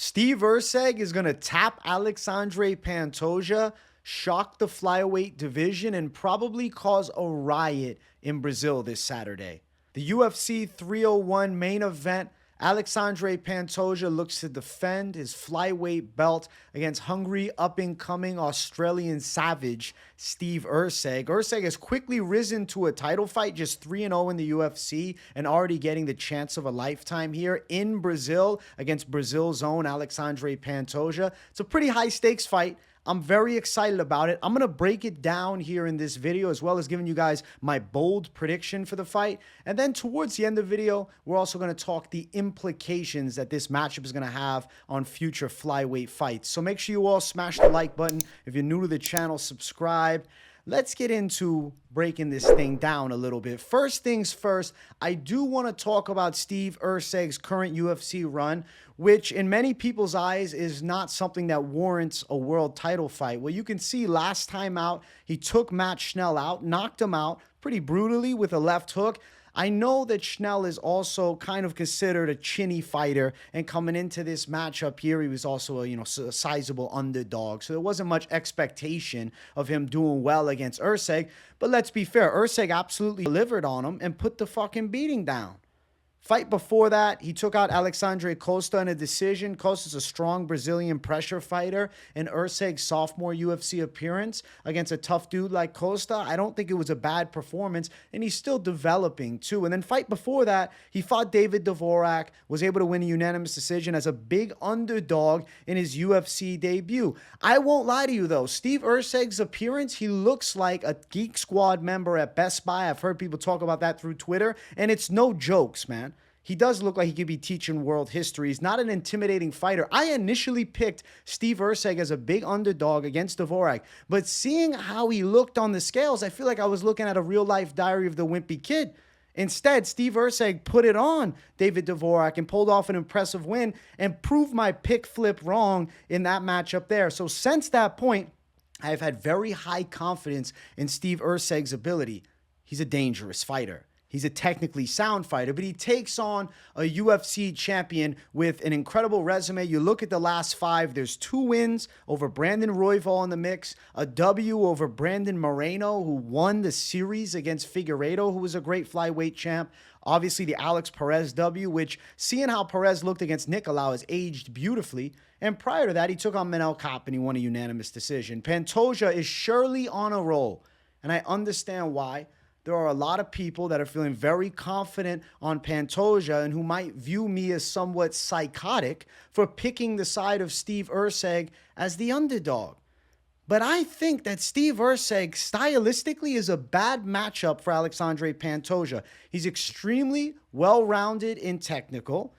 Steve ERCEG is going to tap Alexandre Pantoja, shock the flyweight division, and probably cause a riot in Brazil this Saturday. The UFC 301 main event, Alexandre Pantoja looks to defend his flyweight belt against hungry, up-and-coming Australian savage Steve ERCEG. ERCEG has quickly risen to a title fight, just 3-0 in the UFC, and already getting the chance of a lifetime here in Brazil against Brazil's own Alexandre Pantoja. It's a pretty high-stakes fight. I'm very excited about it. I'm going to break it down here in this video, as well as giving you guys my bold prediction for the fight. And then towards the end of the video, we're also going to talk the implications that this matchup is going to have on future flyweight fights. So make sure you all smash the like button. If you're new to the channel, subscribe. Let's get into breaking this thing down a little bit. First things first, I do want to talk about Steve ERCEG's current UFC run, which in many people's eyes is not something that warrants a world title fight. Well, you can see last time out, he took Matt Schnell out, knocked him out pretty brutally with a left hook. I know that Schnell is also kind of considered a chinny fighter, and coming into this matchup here, he was also a sizable underdog. So there wasn't much expectation of him doing well against ERCEG. But let's be fair, ERCEG absolutely delivered on him and put the fucking beating down. Fight before that, he took out Alexandre Costa in a decision. Costa's a strong Brazilian pressure fighter. In ERCEG's sophomore UFC appearance against a tough dude like Costa, I don't think it was a bad performance, and he's still developing too. And then fight before that, he fought David Dvorak, was able to win a unanimous decision as a big underdog in his UFC debut. I won't lie to you though, Steve ERCEG's appearance, he looks like a Geek Squad member at Best Buy. I've heard people talk about that through Twitter, and it's no jokes, man. He does look like he could be teaching world history. He's not an intimidating fighter. I initially picked Steve ERCEG as a big underdog against Dvorak, but seeing how he looked on the scales, I feel like I was looking at a real-life Diary of the Wimpy Kid. Instead, Steve ERCEG put it on David Dvorak and pulled off an impressive win and proved my pick flip wrong in that matchup there. So since that point, I've had very high confidence in Steve ERCEG's ability. He's a dangerous fighter. He's a technically sound fighter, but he takes on a UFC champion with an incredible resume. You look at the last 5, there's 2 wins over Brandon Royval in the mix, a W over Brandon Moreno, who won the series against Figueiredo, who was a great flyweight champ. Obviously, the Alex Perez W, which, seeing how Perez looked against Nicolau, has aged beautifully. And prior to that, he took on Manel Kape and he won a unanimous decision. Pantoja is surely on a roll, and I understand why. There are a lot of people that are feeling very confident on Pantoja and who might view me as somewhat psychotic for picking the side of Steve ERCEG as the underdog. But I think that Steve ERCEG stylistically is a bad matchup for Alexandre Pantoja. He's extremely well-rounded in technical.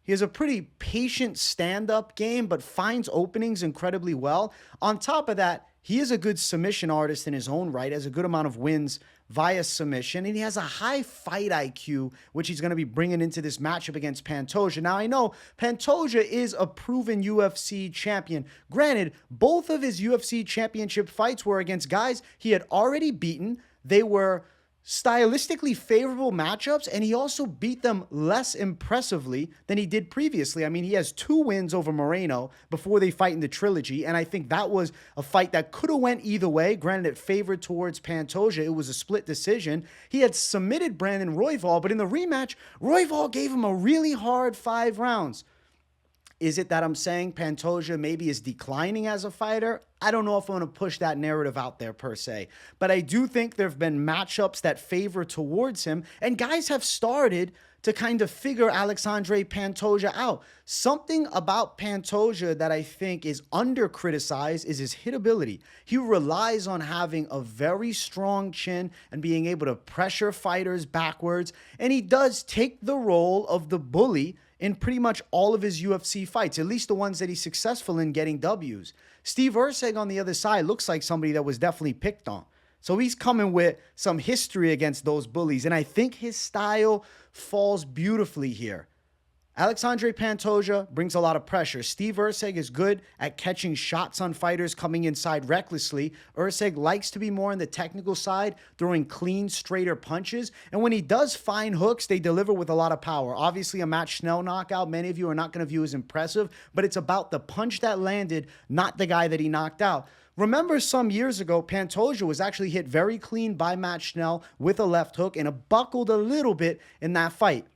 He has a pretty patient stand-up game, but finds openings incredibly well. On top of that, he is a good submission artist in his own right, has a good amount of wins via submission, and he has a high fight IQ, which he's going to be bringing into this matchup against Pantoja. Now, I know Pantoja is a proven UFC champion. Granted, both of his UFC championship fights were against guys he had already beaten. They were stylistically favorable matchups, and he also beat them less impressively than he did previously. I mean, he has 2 wins over Moreno before they fight in the trilogy, and I think that was a fight that could have went either way. Granted, it favored towards Pantoja. It was a split decision. He had submitted Brandon Royval, but in the rematch, Royval gave him a really hard 5 rounds. Is it that I'm saying Pantoja maybe is declining as a fighter? I don't know if I want to push that narrative out there per se. But I do think there have been matchups that favor towards him, and guys have started to kind of figure Alexandre Pantoja out. Something about Pantoja that I think is under-criticized is his hitability. He relies on having a very strong chin and being able to pressure fighters backwards, and he does take the role of the bully in pretty much all of his UFC fights, at least the ones that he's successful in getting Ws. Steve ERCEG on the other side looks like somebody that was definitely picked on. So he's coming with some history against those bullies, and I think his style falls beautifully here. Alexandre Pantoja brings a lot of pressure. Steve ERCEG is good at catching shots on fighters coming inside recklessly. ERCEG likes to be more on the technical side, throwing clean, straighter punches. And when he does find hooks, they deliver with a lot of power. Obviously, a Matt Schnell knockout, many of you are not going to view as impressive, but it's about the punch that landed, not the guy that he knocked out. Remember some years ago, Pantoja was actually hit very clean by Matt Schnell with a left hook and it buckled a little bit in that fight.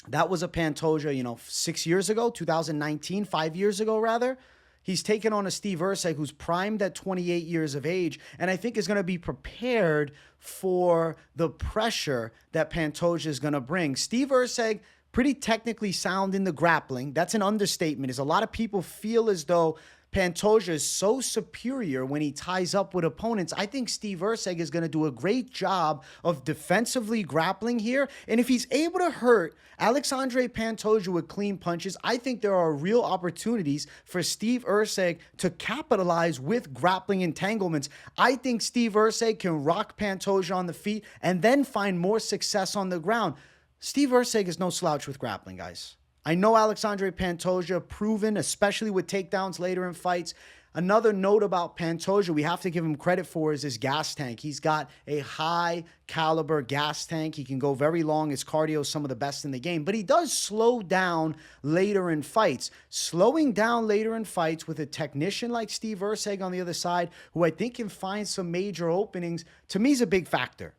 That was a Pantoja, 6 years ago, 2019, 5 years ago, rather. He's taken on a Steve ERCEG who's primed at 28 years of age, and I think is going to be prepared for the pressure that Pantoja is going to bring. Steve ERCEG, pretty technically sound in the grappling. That's an understatement. As a lot of people feel as though Pantoja is so superior when he ties up with opponents. I think Steve ERCEG is going to do a great job of defensively grappling here. And if he's able to hurt Alexandre Pantoja with clean punches, I think there are real opportunities for Steve ERCEG to capitalize with grappling entanglements. I think Steve ERCEG can rock Pantoja on the feet and then find more success on the ground. Steve ERCEG is no slouch with grappling, guys. I know Alexandre Pantoja, proven, especially with takedowns later in fights. Another note about Pantoja we have to give him credit for is his gas tank. He's got a high caliber gas tank. He can go very long. His cardio is some of the best in the game, but he does slow down later in fights. Slowing down later in fights with a technician like Steve ERCEG on the other side, who I think can find some major openings, to me is a big factor.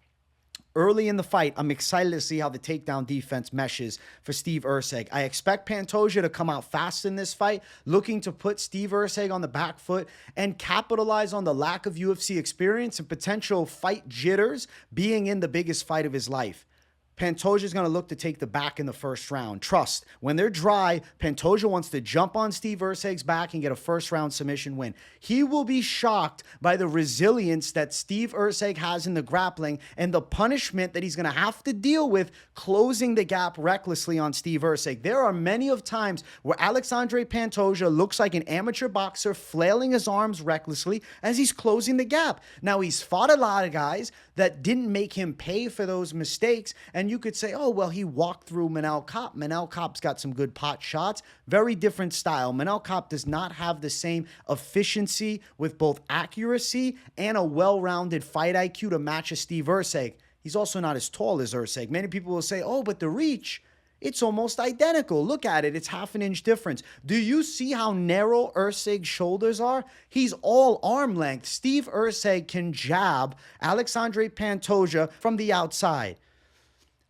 Early in the fight, I'm excited to see how the takedown defense meshes for Steve ERCEG. I expect Pantoja to come out fast in this fight, looking to put Steve ERCEG on the back foot and capitalize on the lack of UFC experience and potential fight jitters being in the biggest fight of his life. Pantoja is going to look to take the back in the first round. Trust, when they're dry, Pantoja wants to jump on Steve ERCEG's back and get a first-round submission win. He will be shocked by the resilience that Steve ERCEG has in the grappling and the punishment that he's going to have to deal with closing the gap recklessly on Steve ERCEG. There are many of times where Alexandre Pantoja looks like an amateur boxer flailing his arms recklessly as he's closing the gap. Now, he's fought a lot of guys that didn't make him pay for those mistakes, and you could say, oh, well, he walked through Manel Kape. Manel Kape's got some good pot shots. Very different style. Manel Kape does not have the same efficiency with both accuracy and a well-rounded fight IQ to match a Steve ERCEG. He's also not as tall as ERCEG. Many people will say, oh, but the reach, it's almost identical. Look at it. It's half an inch difference. Do you see how narrow ERCEG's shoulders are? He's all arm length. Steve ERCEG can jab Alexandre Pantoja from the outside.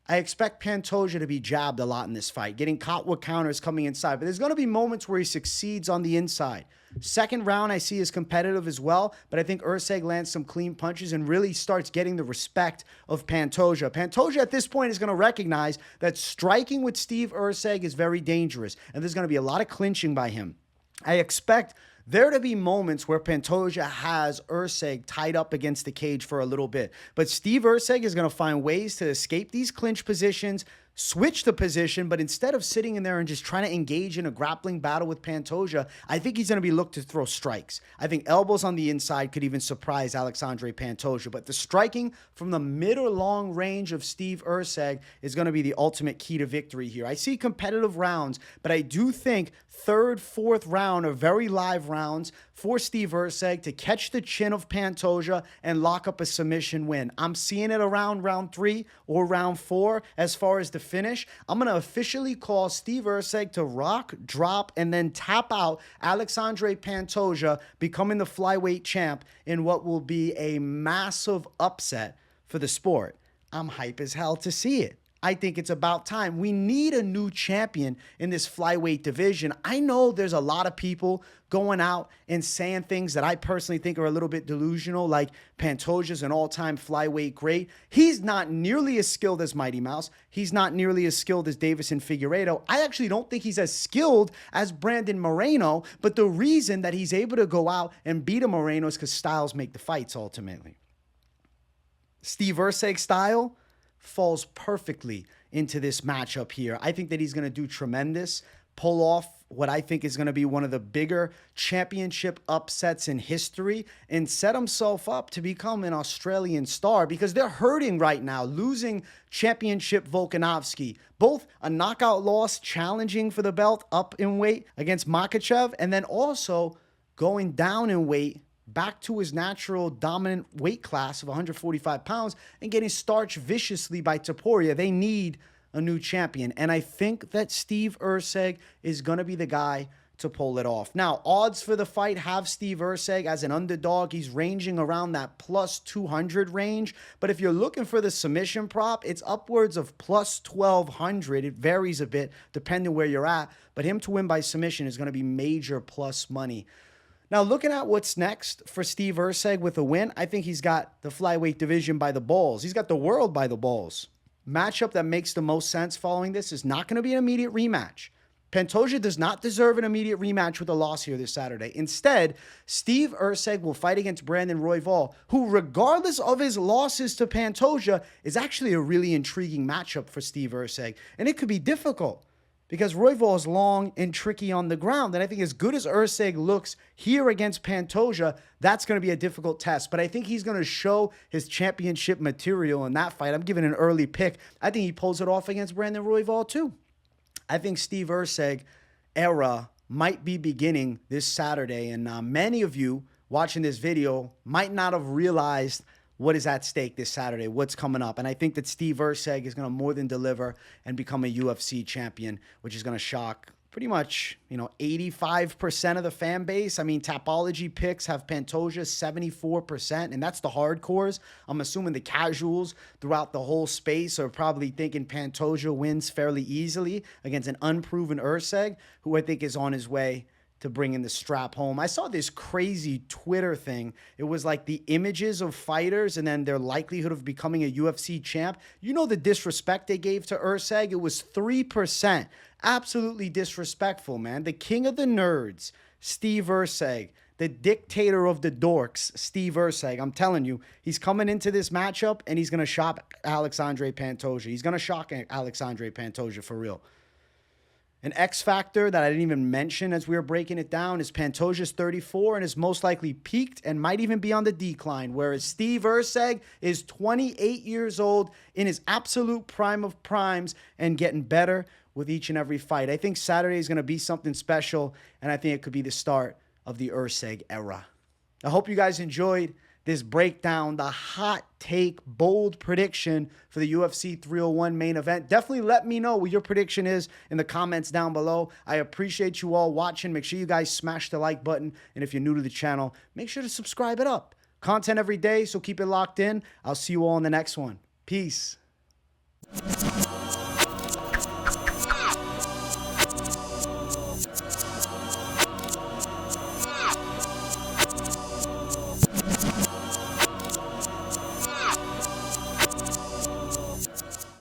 I expect Pantoja to be jabbed a lot in this fight, getting caught with counters coming inside. But there's going to be moments where he succeeds on the inside. Second round, I see as competitive as well, but I think ERCEG lands some clean punches and really starts getting the respect of Pantoja. Pantoja at this point is going to recognize that striking with Steve ERCEG is very dangerous, and there's going to be a lot of clinching by him. I expect there to be moments where Pantoja has ERCEG tied up against the cage for a little bit. But Steve ERCEG is going to find ways to escape these clinch positions, switch the position, but instead of sitting in there and just trying to engage in a grappling battle with Pantoja, I think he's going to be looked to throw strikes. I think elbows on the inside could even surprise Alexandre Pantoja, but the striking from the mid or long range of Steve ERCEG is going to be the ultimate key to victory here. I see competitive rounds, but I do think third, fourth round are very live rounds for Steve ERCEG to catch the chin of Pantoja and lock up a submission win. I'm seeing it around round 3 or round 4 as far as the finish. I'm going to officially call Steve ERCEG to rock, drop, and then tap out Alexandre Pantoja, becoming the flyweight champ in what will be a massive upset for the sport. I'm hype as hell to see it. I think it's about time. We need a new champion in this flyweight division. I know there's a lot of people going out and saying things that I personally think are a little bit delusional, like Pantoja's an all-time flyweight great. He's not nearly as skilled as Mighty Mouse. He's not nearly as skilled as Davison Figueiredo. I actually don't think he's as skilled as Brandon Moreno, but the reason that he's able to go out and beat a Moreno is because styles make the fights ultimately. Steve ERCEG's style falls perfectly into this matchup here. I think that he's going to do tremendous, pull off what I think is going to be one of the bigger championship upsets in history and set himself up to become an Australian star, because they're hurting right now, losing championship Volkanovski. Both a knockout loss challenging for the belt up in weight against Makhachev, and then also going down in weight back to his natural dominant weight class of 145 pounds and getting starched viciously by Topuria. They need a new champion, and I think that Steve ERCEG is going to be the guy to pull it off. Now, odds for the fight have Steve ERCEG as an underdog. He's ranging around that plus 200 range, but if you're looking for the submission prop, it's upwards of plus 1,200. It varies a bit depending where you're at, but him to win by submission is going to be major plus money. Now, looking at what's next for Steve ERCEG with a win, I think he's got the flyweight division by the balls. He's got the world by the balls. Matchup that makes the most sense following this is not going to be an immediate rematch. Pantoja does not deserve an immediate rematch with a loss here this Saturday. Instead, Steve ERCEG will fight against Brandon Royval, who, regardless of his losses to Pantoja, is actually a really intriguing matchup for Steve ERCEG. And it could be difficult, because Royval is long and tricky on the ground. And I think as good as ERCEG looks here against Pantoja, that's going to be a difficult test. But I think he's going to show his championship material in that fight. I'm giving an early pick. I think he pulls it off against Brandon Royval too. I think Steve ERCEG era might be beginning this Saturday. And many of you watching this video might not have realized what is at stake this Saturday, what's coming up. And I think that Steve ERCEG is going to more than deliver and become a UFC champion, which is going to shock pretty much, 85% of the fan base. I mean, Tapology picks have Pantoja 74%, and that's the hardcores. I'm assuming the casuals throughout the whole space are probably thinking Pantoja wins fairly easily against an unproven ERCEG, who I think is on his way to bring in the strap home. I saw this crazy Twitter thing. It was like the images of fighters and then their likelihood of becoming a UFC champ. You know the disrespect they gave to ERCEG? It was 3%. Absolutely disrespectful, man. The king of the nerds, Steve ERCEG. The dictator of the dorks, Steve ERCEG. I'm telling you, he's coming into this matchup and he's going to shock Alexandre Pantoja. He's going to shock Alexandre Pantoja for real. An X factor that I didn't even mention as we were breaking it down is Pantoja's 34 and is most likely peaked and might even be on the decline, whereas Steve ERCEG is 28 years old in his absolute prime of primes and getting better with each and every fight. I think Saturday is going to be something special, and I think it could be the start of the ERCEG era. I hope you guys enjoyed this breakdown, the hot take, bold prediction for the UFC 301 main event. Definitely let me know what your prediction is in the comments down below. I appreciate you all watching. Make sure you guys smash the like button. And if you're new to the channel, make sure to subscribe it up. Content every day, so keep it locked in. I'll see you all in the next one. Peace.